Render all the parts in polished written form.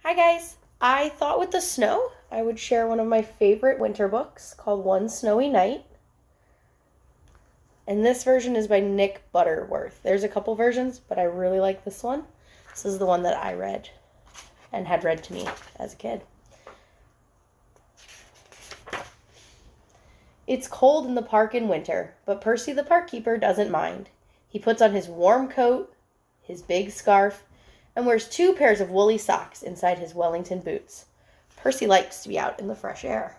Hi guys! I thought with the snow I would share one of my favorite winter books called One Snowy Night. And this version is by Nick Butterworth. There's a couple versions, but I really like this one. This is the one that I read and had read to me as a kid. It's cold in the park in winter, but Percy the park keeper doesn't mind. He puts on his warm coat, his big scarf, and wears 2 pairs of woolly socks inside his Wellington boots. Percy likes to be out in the fresh air.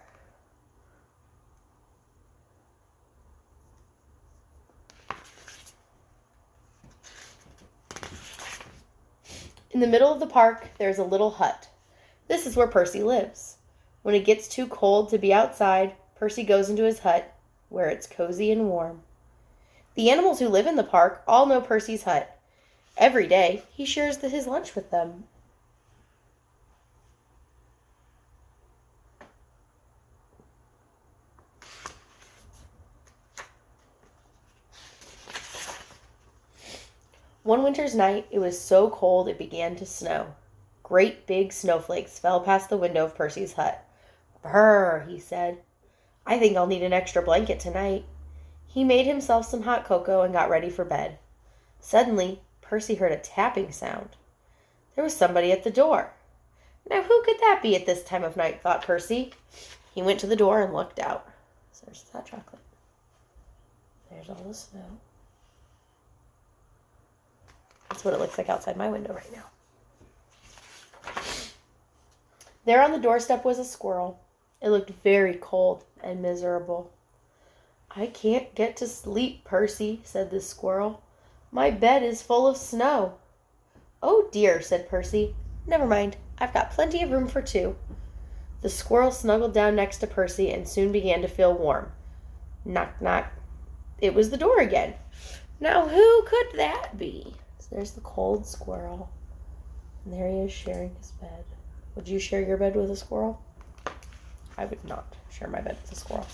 In the middle of the park, there's a little hut. This is where Percy lives. When it gets too cold to be outside, Percy goes into his hut, where it's cozy and warm. The animals who live in the park all know Percy's hut. Every day, he shares his lunch with them. One winter's night, it was so cold it began to snow. Great big snowflakes fell past the window of Percy's hut. "Brr," he said. "I think I'll need an extra blanket tonight." He made himself some hot cocoa and got ready for bed. Suddenly, Percy heard a tapping sound. There was somebody at the door. Now who could that be at this time of night, thought Percy. He went to the door and looked out. So there's the hot chocolate. There's all the snow. That's what it looks like outside my window right now. There on the doorstep was a squirrel. It looked very cold and miserable. "I can't get to sleep, Percy," said the squirrel. "My bed is full of snow." "Oh dear," said Percy. "Never mind, I've got plenty of room for 2. The squirrel snuggled down next to Percy and soon began to feel warm. Knock, knock. It was the door again. Now who could that be? So there's the cold squirrel. And there he is sharing his bed. Would you share your bed with a squirrel? I would not share my bed with a squirrel.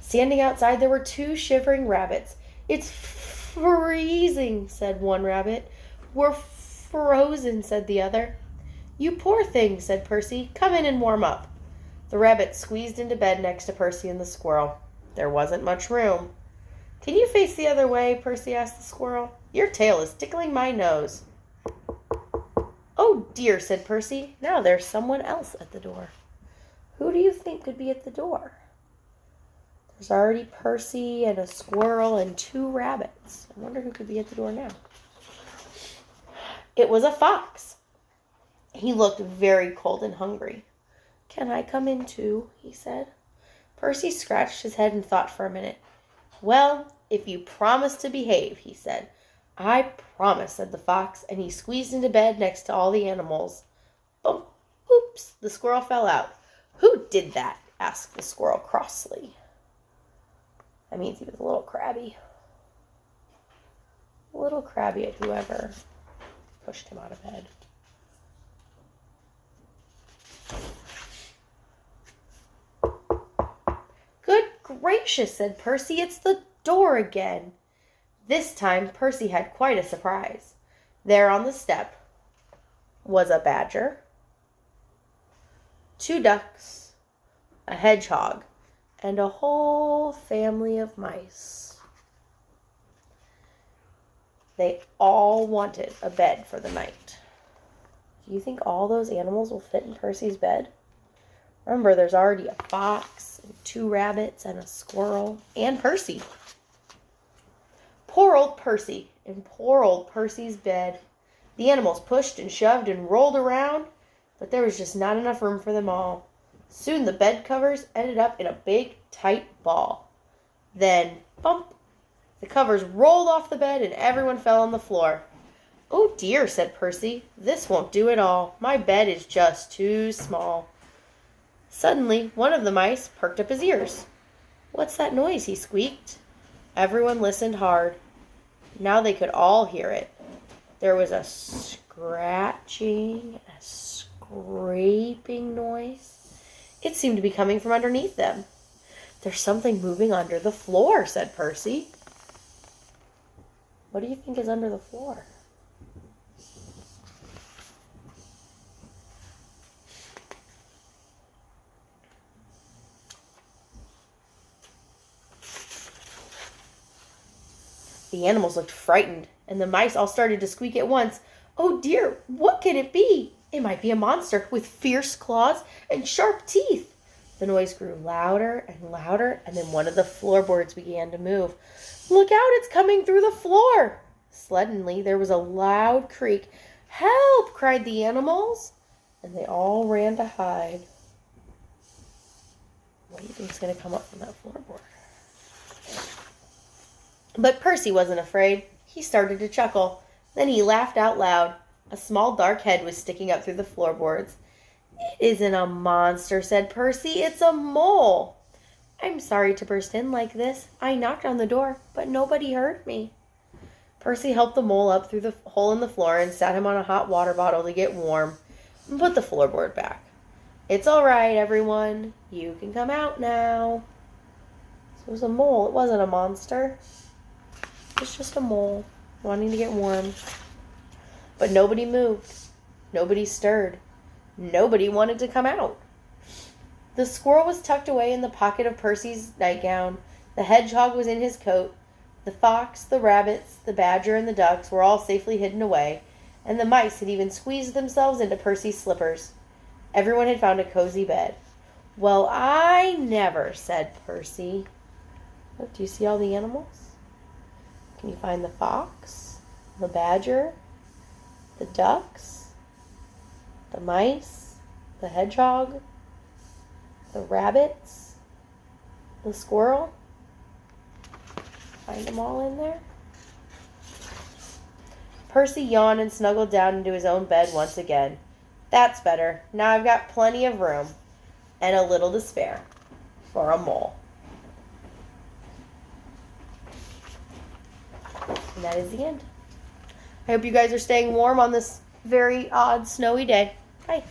Standing outside, there were 2 shivering rabbits. "It's freezing," said one rabbit. "We're frozen," said the other. "You poor thing," said Percy. "Come in and warm up." The rabbit squeezed into bed next to Percy and the squirrel. There wasn't much room. "Can you face the other way?" Percy asked the squirrel. "Your tail is tickling my nose." "Oh dear," said Percy. "Now there's someone else at the door." Who do you think could be at the door? There's already Percy and a squirrel and 2 rabbits. I wonder who could be at the door now. It was a fox. He looked very cold and hungry. "Can I come in too?" he said. Percy scratched his head and thought for a minute. "Well, if you promise to behave," he said. "I promise," said the fox, and he squeezed into bed next to all the animals. Bump! Oops! The squirrel fell out. "Who did that?" asked the squirrel crossly. That means he was a little crabby. A little crabby at whoever pushed him out of bed. "Good gracious," said Percy, "it's the door again." This time Percy had quite a surprise. There on the step was a badger, 2 ducks, a hedgehog, and a whole family of mice. They all wanted a bed for the night. Do you think all those animals will fit in Percy's bed? Remember, there's already a fox, and 2 rabbits, and a squirrel, and Percy. Poor old Percy, in poor old Percy's bed. The animals pushed and shoved and rolled around, but there was just not enough room for them all. Soon the bed covers ended up in a big, tight ball. Then, bump! The covers rolled off the bed and everyone fell on the floor. "Oh dear," said Percy. "This won't do at all. My bed is just too small." Suddenly, one of the mice perked up his ears. "What's that noise?" he squeaked. Everyone listened hard. Now they could all hear it. There was a scratching, a scraping noise. It seemed to be coming from underneath them. "There's something moving under the floor," said Percy. What do you think is under the floor? The animals looked frightened, and the mice all started to squeak at once. Oh dear, what can it be? It might be a monster with fierce claws and sharp teeth. The noise grew louder and louder, and then one of the floorboards began to move. Look out, it's coming through the floor! Suddenly, there was a loud creak. Help! Cried the animals, and they all ran to hide. What do you think is going to come up from that floorboard? But Percy wasn't afraid. He started to chuckle. Then he laughed out loud. A small dark head was sticking up through the floorboards. It isn't a monster, said Percy. It's a mole. I'm sorry to burst in like this. I knocked on the door, but nobody heard me. Percy helped the mole up through the hole in the floor and sat him on a hot water bottle to get warm and put the floorboard back. It's all right, everyone. You can come out now. So it was a mole. It wasn't a monster. It was just a mole wanting to get warm. But nobody moved. Nobody stirred. Nobody wanted to come out. The squirrel was tucked away in the pocket of Percy's nightgown. The hedgehog was in his coat. The fox, the rabbits, the badger, and the ducks were all safely hidden away, and the mice had even squeezed themselves into Percy's slippers. Everyone had found a cozy bed. Well, I never, said Percy. Look, do you see all the animals? Can you find the fox, the badger, the ducks, the mice, the hedgehog, the rabbits, the squirrel? Find them all in there? Percy yawned and snuggled down into his own bed once again. That's better. Now I've got plenty of room and a little to spare for a mole. And that is the end. I hope you guys are staying warm on this very odd snowy day. Bye.